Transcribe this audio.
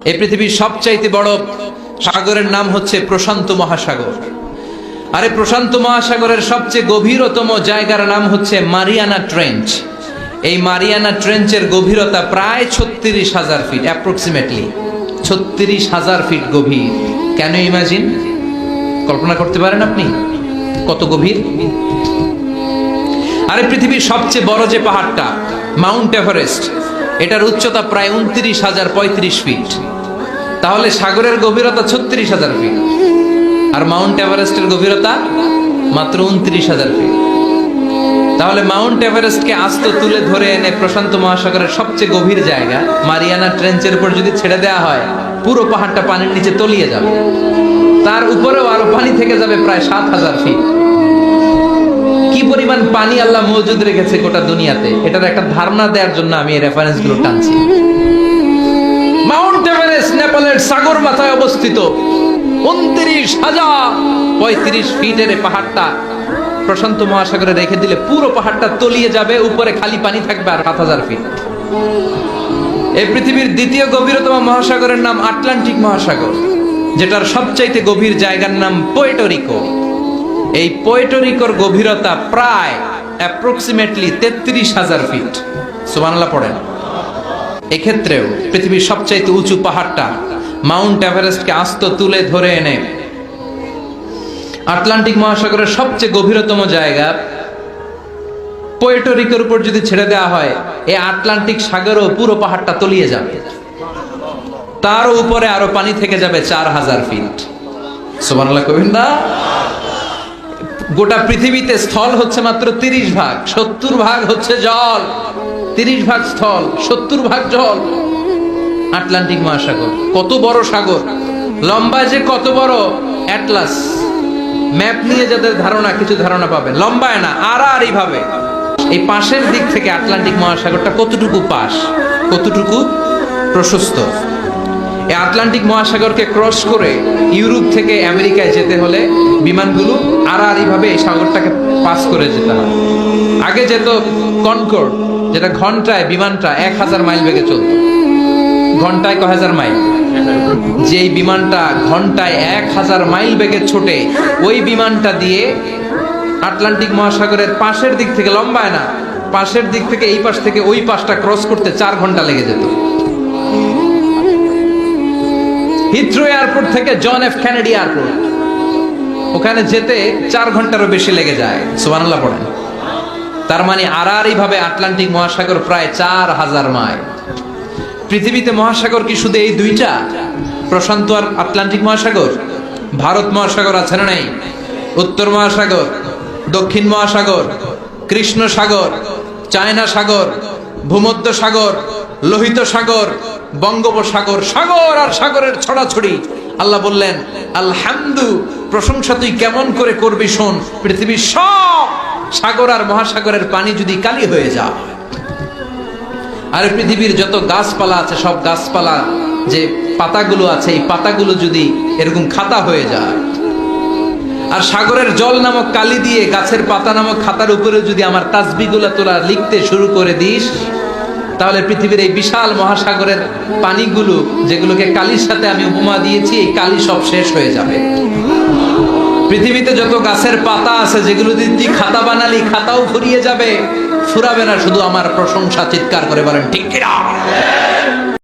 এই পৃথিবীর সবচাইতে বড় সাগরের নাম হচ্ছে প্রশান্ত মহাসাগর। আর এই প্রশান্ত মহাসাগরের সবচেয়ে গভীরতম জায়গার নাম হচ্ছে মারিয়ানা ট্রেঞ্চ। এই মারিয়ানা ট্রেঞ্চের গভীরতা প্রায় ৩৬,০০০ ফিট, অ্যাপ্রক্সিমেটলি ৩৬,০০০ ফিট গভীর। কেন ইমাজিন, কল্পনা করতে পারেন আপনি কত গভীর? আরে পৃথিবীর সবচেয়ে বড় যে পাহাড়টা মাউন্ট এভারেস্ট, এটার উচ্চতা প্রায় ২৯,০৩৫ ফিট। তাহলে সাগরের গভীরতা ৩৬,০০০ ফিট আর মাউন্ট এভারেস্টের গভীরতা মাত্র ২৯,০০০ ফিট। তাহলে মাউন্ট এভারেস্টকে আস্ত তুলে ধরে এনে প্রশান্ত মহাসাগরের সবচেয়ে গভীর জায়গা মারিয়ানা ট্রেঞ্চের উপর যদি ছেড়ে দেওয়া হয়, পুরো পাহাড়টা পানির নিচে তলিয়ে যাবে। তার উপরেও আরো পানি থেকে যাবে প্রায় ৭,০০০ ফিট। কি পরিমাণ পানি আল্লাহ মজুদ রেখেছে গোটা দুনিয়াতে, এটার একটা ধারণা দেওয়ার জন্য আমি এই রেফারেন্স গুলো টানছি। মাউন্ট এভারেস্ট নেপালের সাগর মাথায় অবস্থিত, ২৯,০৩৫ ফিটের পাহাড়টা প্রশান্ত মহাসাগরে রেখে দিলে পুরো পাহাড়টা তলিয়ে যাবে, উপরে খালি পানি থাকবে আর ৭,০০০ ফিট। এই পৃথিবীর দ্বিতীয় গভীরতম মহাসাগরের নাম আটলান্টিক মহাসাগর, যেটার সবচাইতে গভীর জায়গার নাম পুয়ের্টো রিকো। এই পুয়ের্টো রিকোর গভীরতা প্রায় অ্যাপ্রক্সিমেটলি ৩৩,০০০ ফিট। সুবহানাল্লাহ পড়েন। এক্ষেত্রেও পৃথিবীর সবচাইতে উঁচু পাহাড়টা মাউন্ট এভারেস্টকে আস্ত তুলে ধরে এনে আটলান্টিক মহাসাগরের সবচেয়ে গভীরতম জায়গা পুয়ের্টো রিকোর উপর যদি ছেড়ে দেওয়া হয়, এই আটলান্টিক সাগরও পুরো পাহাড়টা তলিয়ে যাবে, তার উপরে আরো পানি থেকে যাবে ৪,০০০ ফিট। সুবহানাল্লাহ কইবেন না? গোটা পৃথিবীতে স্থল হচ্ছে মাত্র ৩০ ভাগ, ৭০ ভাগ হচ্ছে জল। ৩০ ভাগ স্থল, ৭০ ভাগ জল। আটলান্টিক মহাসাগর কত বড় সাগর, লম্বা যে কত বড়, অ্যাটলাস ম্যাপ নিয়ে যাদের ধারণা, কিছু ধারণা পাবেন। লম্বায় না, আড়াআড়ি ভাবে এই পাশের দিক থেকে আটলান্টিক মহাসাগরটা কতটুকু পাশ, কতটুকু প্রশস্ত। এই আটলান্টিক মহাসাগরকে ক্রস করে ইউরোপ থেকে আমেরিকায় যেতে হলে বিমানগুলো আড়াআড়ি ভাবে এই সাগরটাকে পাস করে যেতে হয়। আগে যেত কনকর্ড, যেটা ঘন্টায় বিমানটা ১,০০০ মাইল বেগে চলত। ঘন্টায় কয় হাজার মাইল? যেই বিমানটা ঘন্টায় ১,০০০ মাইল বেগে ছোটে, ওই বিমানটা দিয়ে আটলান্টিক মহাসাগরের পাশের দিক থেকে, লম্বায় না, পাশের দিক থেকে এই পাশ থেকে ওই পাশটা ক্রস করতে ৪ ঘন্টা লেগে যেত। হিথ্রো এয়ারপোর্ট থেকে জন এফ কেনেডি এয়ারপোর্ট, ওখানে যেতে ৪ ঘন্টারও বেশি লেগে যায়। সুবহানাল্লাহ পড়েন। তার মানে আড়াআড়ি ভাবে আটলান্টিক মহাসাগর প্রায় ৪,০০০ মাইল। পৃথিবীতে মহাসাগর কি শুধু এই দুইটা, প্রশান্ত আর আটলান্টিক মহাসাগর? ভারত মহাসাগর আছে না নাই? উত্তর মহাসাগর, দক্ষিণ মহাসাগর, কৃষ্ণ সাগর, চায়না সাগর, ভূমধ্য সাগর, লোহিত সাগর, বঙ্গোপসাগর, সাগর আর সাগরের ছড়াছড়ি। আল্লাহ বললেন, আলহামদু, প্রশংসা তুই কেমন করে করবি শোন। পৃথিবীর সব সাগর আর মহাসাগরের পানি যদি কালি হয়ে যায়, আর পৃথিবীর যত গাছপালা আছে, সব গাছপালা যে পাতাগুলো আছে, এই পাতাগুলো যদি এরকম খাতা হয়ে যায়, আর সাগরের জল নামক কালি দিয়ে গাছের পাতা নামক খাতার উপরে যদি আমার তাসবিহগুলো তোরা লিখতে শুরু করে দিস, তাহলে পৃথিবীর এই বিশাল মহাসাগরের পানিগুলো, যেগুলোকে কালির সাথে আমি উপমা দিয়েছি, এই কালি সব শেষ হয়ে যাবে। পৃথিবীতে যত গাছের পাতা আছে, যেগুলো যদি তুই খাতা বানালি, খাতাও ফুরিয়ে যাবে, ফুরাবে না। শুধু আমার প্রশংসা চিৎকার করে বলেন ঠিক কিনা?